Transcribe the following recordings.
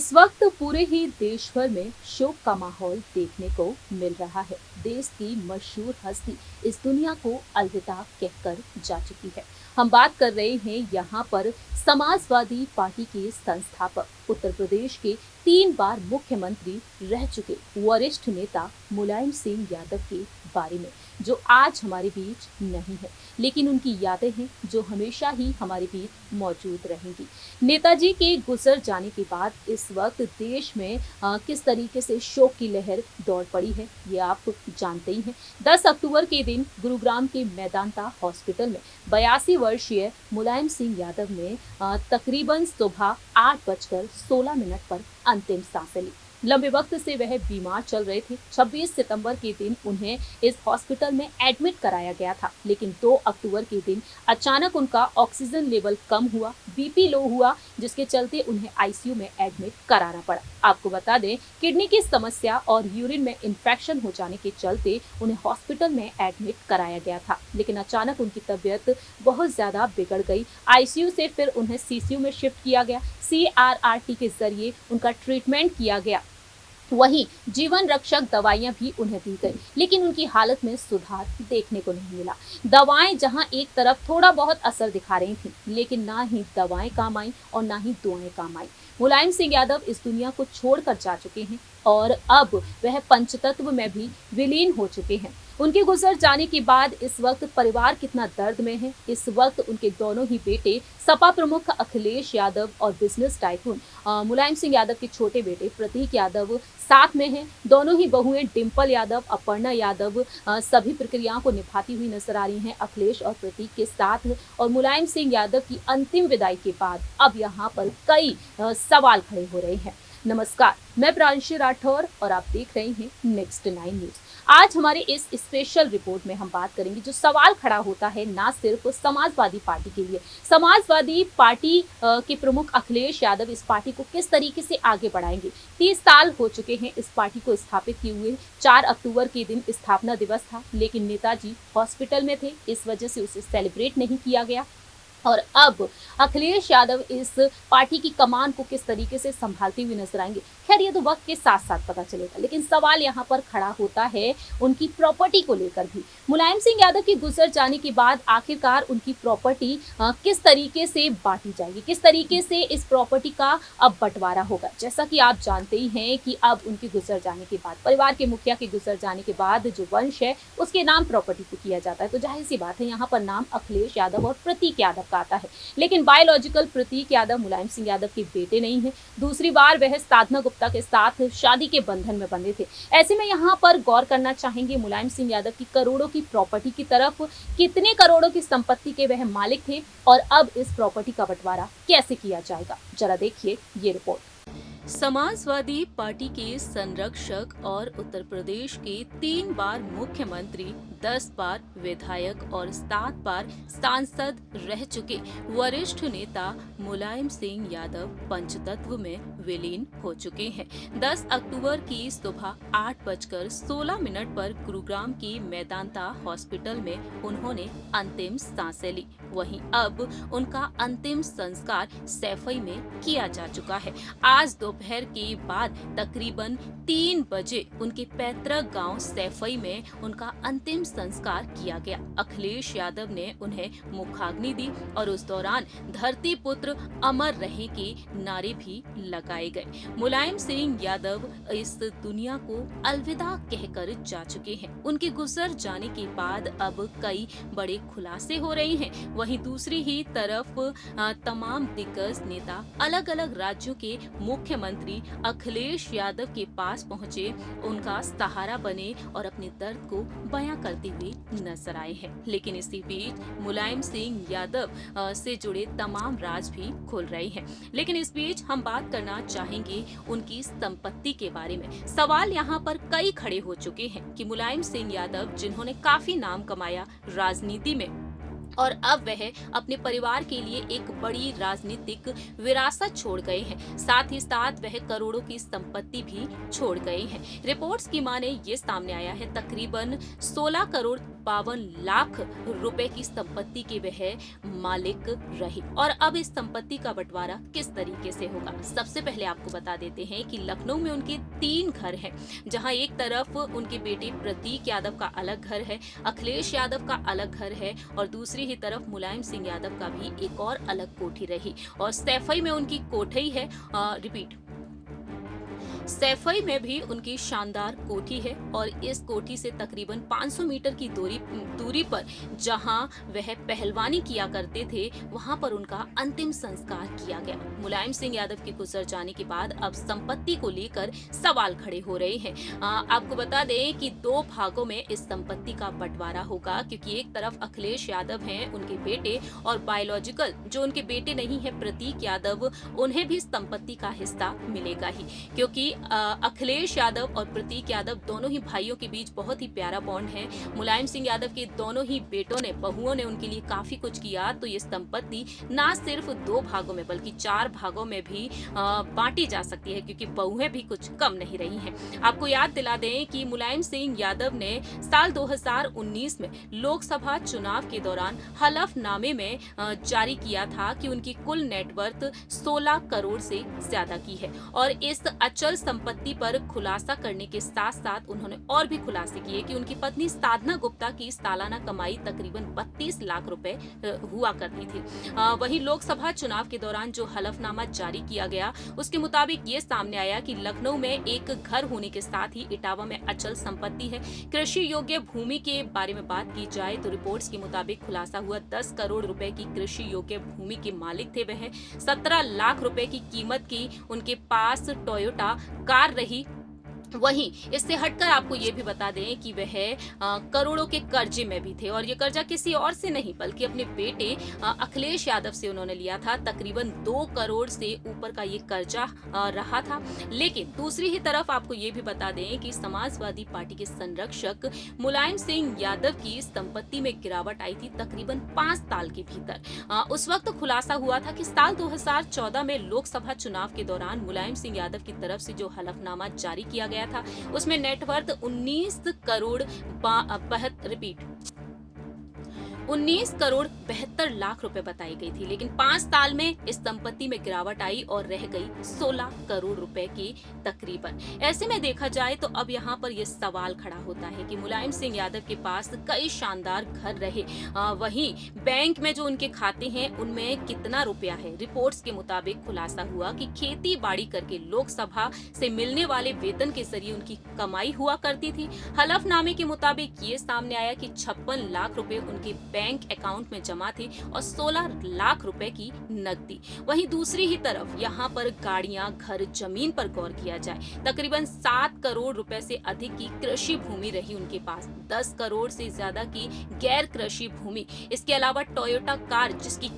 इस वक्त पूरे ही देश भर में शोक का माहौल देखने को मिल रहा है। देश की मशहूर हस्ती इस दुनिया को अलविदा कहकर जा चुकी है। हम बात कर रहे हैं यहाँ पर समाजवादी पार्टी के संस्थापक, उत्तर प्रदेश के 3 बार मुख्यमंत्री रह चुके वरिष्ठ नेता मुलायम सिंह यादव के बारे में, जो आज हमारे बीच नहीं है, लेकिन उनकी यादें हैं जो हमेशा ही हमारे बीच मौजूद रहेंगी। नेताजी के गुजर जाने के बाद इस वक्त देश में किस तरीके से शोक की लहर दौड़ पड़ी है, ये आप जानते ही हैं। 10 अक्टूबर के दिन गुरुग्राम के मेदांता हॉस्पिटल में 82 वर्षीय मुलायम सिंह यादव ने तकरीबन सुबह 8:16 पर अंतिम सांसें ली। लंबे वक्त से वह बीमार चल रहे थे। 26 सितंबर के दिन उन्हें इस हॉस्पिटल में एडमिट कराया गया था, लेकिन 2 अक्टूबर के दिन अचानक उनका ऑक्सीजन लेवल कम हुआ, बीपी लो हुआ, जिसके चलते उन्हें आईसीयू में एडमिट कराना पड़ा। आपको बता दें, किडनी की समस्या और यूरिन में इन्फेक्शन हो जाने के चलते उन्हें हॉस्पिटल में एडमिट कराया गया था, लेकिन अचानक उनकी तबीयत बहुत ज्यादा बिगड़ गई। आईसीयू से फिर उन्हें सीसीयू में शिफ्ट किया गया। CRRT के जरिए उनका ट्रीटमेंट किया गया। वहीं जीवन रक्षक दवाइयां भी उन्हें दी गई, लेकिन उनकी हालत में सुधार देखने को नहीं मिला। दवाएं जहां एक तरफ थोड़ा बहुत असर दिखा रही थीं, लेकिन ना ही दवाएं काम आई और ना ही दुआएं काम आई। मुलायम सिंह यादव इस दुनिया को छोड़कर जा चुके हैं और अब वह पंचतत्व में भी विलीन हो चुके हैं। उनके गुजर जाने के बाद इस वक्त परिवार कितना दर्द में है। इस वक्त उनके दोनों ही बेटे सपा प्रमुख अखिलेश यादव और बिजनेस टाइकून मुलायम सिंह यादव के छोटे बेटे प्रतीक यादव साथ में हैं। दोनों ही बहुएं डिंपल यादव, अपर्णा यादव सभी प्रक्रियाओं को निभाती हुई नजर आ रही हैं अखिलेश और प्रतीक के साथ। और मुलायम सिंह यादव की अंतिम विदाई के बाद अब यहाँ पर कई सवाल खड़े हो रहे हैं। नमस्कार, मैं प्रांशी राठौर और आप देख रहे हैं नेक्स्ट 9 न्यूज। आज हमारे इस स्पेशल रिपोर्ट में हम बात करेंगे जो सवाल खड़ा होता है ना सिर्फ समाजवादी पार्टी के लिए। समाजवादी पार्टी के प्रमुख अखिलेश यादव इस पार्टी को किस तरीके से आगे बढ़ाएंगे। 30 साल हो चुके हैं इस पार्टी को स्थापित किए हुए। 4 अक्टूबर के दिन स्थापना दिवस था, लेकिन नेताजी हॉस्पिटल में थे, इस वजह से उसे सेलिब्रेट नहीं किया गया। और अब अखिलेश यादव इस पार्टी की कमान को किस तरीके से संभालते हुए नजर आएंगे, खैर ये तो वक्त के साथ साथ पता चलेगा, लेकिन सवाल यहाँ पर खड़ा होता है उनकी प्रॉपर्टी को लेकर भी। मुलायम सिंह यादव के गुजर जाने के बाद आखिरकार उनकी प्रॉपर्टी किस तरीके से बांटी जाएगी, किस तरीके से इस प्रॉपर्टी का अब बंटवारा होगा। जैसा कि आप जानते ही हैं कि अब उनके गुजर जाने के बाद, परिवार के मुखिया के गुजर जाने के बाद जो वंश है उसके नाम प्रॉपर्टी को किया जाता है, तो जाहिर सी बात है यहाँ पर नाम अखिलेश यादव और प्रतीक यादव आता है। लेकिन बायोलॉजिकल प्रतीक यादव मुलायम सिंह यादव के बेटे नहीं हैं। दूसरी बार वह साधना गुप्ता के साथ शादी के बंधन में बंधे थे। ऐसे में यहाँ पर गौर करना चाहेंगे मुलायम सिंह यादव की करोड़ों की प्रॉपर्टी की तरफ। कितने करोड़ों की संपत्ति के वह मालिक थे और अब इस प्रॉपर्टी का बंटवारा कैसे किया जाएगा, जरा देखिए ये रिपोर्ट। समाजवादी पार्टी के संरक्षक और उत्तर प्रदेश के 3 बार मुख्यमंत्री, 10 बार विधायक और 7 बार सांसद रह चुके वरिष्ठ नेता मुलायम सिंह यादव पंचतत्व में विलीन हो चुके हैं। 10 अक्टूबर की सुबह 8:16 पर गुरुग्राम की मेदांता हॉस्पिटल में उन्होंने अंतिम सांसें ली। वहीं अब उनका अंतिम संस्कार सैफई में किया जा चुका है। आज दोपहर के बाद तकरीबन 3 बजे उनके पैतृक गांव सैफई में उनका अंतिम संस्कार किया गया। अखिलेश यादव ने उन्हें मुखाग्नि दी और उस दौरान धरती पुत्र अमर रहे के नारे भी लगाए गए। मुलायम सिंह यादव इस दुनिया को अलविदा कहकर जा चुके हैं। उनके गुजर जाने के बाद अब कई बड़े खुलासे हो रहे हैं। वहीं दूसरी ही तरफ तमाम दिग्गज नेता, अलग अलग राज्यों के मुख्यमंत्री अखिलेश यादव के पास पहुंचे, उनका सहारा बने और अपने दर्द को बयां करते हुए नजर आए हैं। लेकिन इसी बीच मुलायम सिंह यादव से जुड़े तमाम राज भी खुल रहे हैं। लेकिन इस बीच हम बात करना चाहेंगे उनकी संपत्ति के बारे में। सवाल यहाँ पर कई खड़े हो चुके हैं कि मुलायम सिंह यादव, जिन्होंने काफी नाम कमाया राजनीति में, और अब वह अपने परिवार के लिए एक बड़ी राजनीतिक विरासत छोड़ गए हैं। साथ ही साथ वह करोड़ों की संपत्ति भी छोड़ गए हैं। रिपोर्ट्स की माने ये सामने आया है तकरीबन 16 करोड़ लाख रुपए की संपत्ति के वह मालिक रहे। और अब इस संपत्ति का बंटवारा किस तरीके से होगा, सबसे पहले आपको बता देते हैं कि लखनऊ में उनके 3 घर हैं, जहां एक तरफ उनके बेटे प्रतीक यादव का अलग घर है, अखिलेश यादव का अलग घर है और दूसरी ही तरफ मुलायम सिंह यादव का भी एक और अलग कोठी रही। और सैफई में उनकी कोठी है, सैफई में भी उनकी शानदार कोठी है और इस कोठी से तकरीबन 500 मीटर की दूरी पर जहां वह पहलवानी किया करते थे, वहां पर उनका अंतिम संस्कार किया गया। मुलायम सिंह यादव के गुजर जाने के बाद अब संपत्ति को लेकर सवाल खड़े हो रहे हैं। आपको बता दें कि 2 भागों में इस संपत्ति का बंटवारा होगा, क्योंकि एक तरफ अखिलेश यादव हैं, उनके बेटे, और बायोलॉजिकल जो उनके बेटे नहीं है प्रतीक यादव, उन्हें भी संपत्ति का हिस्सा मिलेगा ही, क्योंकि अखिलेश यादव और प्रतीक यादव दोनों ही भाइयों के बीच बहुत ही प्यारा बॉन्ड है। मुलायम सिंह यादव के दोनों ही बेटों ने, बहुओं ने उनके लिए काफी कुछ किया, तो ये संपत्ति ना सिर्फ 2 भागों में बल्कि 4 भागों में भी बांटी जा सकती है, क्योंकि बहुएं भी कुछ कम नहीं रही हैं। आपको याद दिला दें कि मुलायम सिंह यादव ने साल 2019 में लोकसभा चुनाव के दौरान हलफनामे में जारी किया था कि उनकी कुल नेटवर्थ 16 करोड़ से ज्यादा की है। और इस अचल संपत्ति पर खुलासा करने के साथ साथ उन्होंने और भी खुलासे किए कि उनकी पत्नी साधना गुप्ता की सालाना कमाई तकरीबन 32 लाख रुपए हुआ करती थी। वहीं लोकसभा चुनाव के दौरान जो हलफनामा जारी किया गया, उसके मुताबिक ये सामने आया कि लखनऊ में एक घर होने के साथ ही इटावा में अचल संपत्ति है। कृषि योग्य भूमि के बारे में बात की जाए तो रिपोर्ट्स के मुताबिक खुलासा हुआ 10 करोड़ रुपए की कृषि योग्य भूमि के मालिक थे वह। 17 लाख रुपए की कीमत की उनके पास टोयोटा कार रही। वहीं इससे हटकर आपको ये भी बता दें कि वह करोड़ों के कर्जे में भी थे, और ये कर्जा किसी और से नहीं बल्कि अपने बेटे अखिलेश यादव से उन्होंने लिया था। तकरीबन 2 करोड़ से ऊपर का ये कर्जा रहा था। लेकिन दूसरी ही तरफ आपको ये भी बता दें कि समाजवादी पार्टी के संरक्षक मुलायम सिंह यादव की संपत्ति में गिरावट आई थी तकरीबन 5 साल के भीतर। उस वक्त खुलासा हुआ था कि साल 2014 में लोकसभा चुनाव के दौरान मुलायम सिंह यादव की तरफ से जो हलफनामा जारी किया गया था, उसमें नेटवर्थ 19 करोड़ 72 लाख रुपए बताई गई थी। लेकिन 5 साल में इस संपत्ति में गिरावट आई और रह गई 16 करोड़ रुपए की तकरीबन। ऐसे में देखा जाए तो अब यहाँ पर यह सवाल खड़ा होता है कि मुलायम सिंह यादव के पास कई शानदार घर रहे, वहीं बैंक में जो उनके खाते हैं उनमें कितना रुपया है। रिपोर्ट्स के मुताबिक खुलासा हुआ कि खेती बाड़ी करके लोकसभा से मिलने वाले वेतन के जरिए उनकी कमाई हुआ करती थी। हलफनामे के मुताबिक ये सामने आया कि 56 लाख रुपए उनके बैंक अकाउंट में जमा थे और 16 लाख रुपए की नकदी। वहीं दूसरी ही तरफ यहाँ पर गाड़ियां, घर, जमीन पर गौर किया जाए तकरीबन 7 करोड़ रुपए से अधिक की कृषि भूमि रही उनके पास, 10 करोड़ से ज्यादा की गैर कृषि भूमि। इसके अलावा टोयोटा कार जिसकी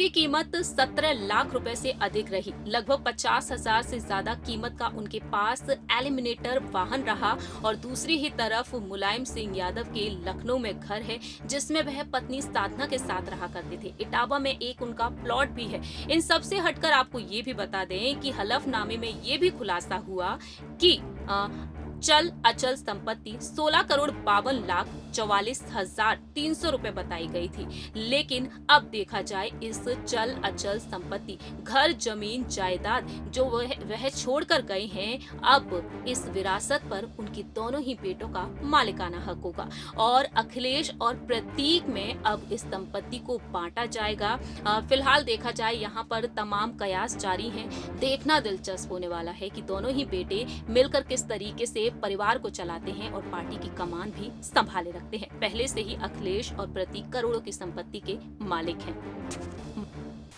कीमत 17 लाख रुपए से अधिक रही। लगभग 50,000 से ज्यादा कीमत का उनके पास एलिमिनेटर वाहन रहा। और दूसरी ही तरफ मुलायम सिंह यादव के लखनऊ में घर है जिसमें वह पत्नी साधना के साथ रहा करते थे। इटावा में एक उनका प्लॉट भी है। इन सब से हटकर आपको ये भी बता दें कि हलफनामे में ये भी खुलासा हुआ कि चल अचल संपत्ति 16 करोड़ 52,44,300 रुपए बताई गई थी। लेकिन अब देखा जाए इस चल अचल संपत्ति, घर, जमीन, जायदाद जो वह छोड़कर गए हैं, अब इस विरासत पर उनके दोनों ही बेटों का मालिकाना हक होगा। और अखिलेश और प्रतीक में अब इस संपत्ति को बांटा जाएगा। फिलहाल देखा जाए यहाँ पर तमाम कयास जारी हैं। देखना दिलचस्प होने वाला है कि दोनों ही बेटे मिलकर किस तरीके से परिवार को चलाते हैं और पार्टी की कमान भी संभाले रखते हैं। पहले से ही अखिलेश और प्रतीक करोड़ों की संपत्ति के मालिक हैं।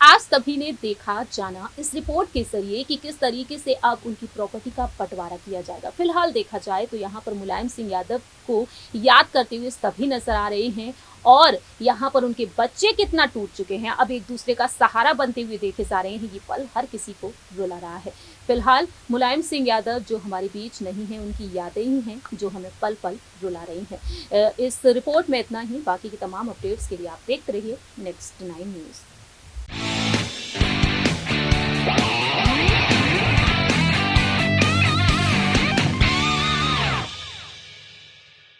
आप सभी ने देखा, जाना इस रिपोर्ट के जरिए कि किस तरीके से अब उनकी प्रॉपर्टी का बंटवारा किया जाएगा। फिलहाल देखा जाए तो यहाँ पर मुलायम सिंह यादव को याद करते हुए सभी नजर आ रहे हैं और यहाँ पर उनके बच्चे कितना टूट चुके हैं, अब एक दूसरे का सहारा बनते हुए देखे जा रहे हैं। ये पल हर किसी को रुला रहा है। फिलहाल मुलायम सिंह यादव जो हमारे बीच नहीं है, उनकी यादें ही हैं जो हमें पल पल रुला रही हैं। इस रिपोर्ट में इतना ही। बाकी की तमाम अपडेट्स के लिए आप देखते रहिए नेक्स्ट 9 न्यूज़।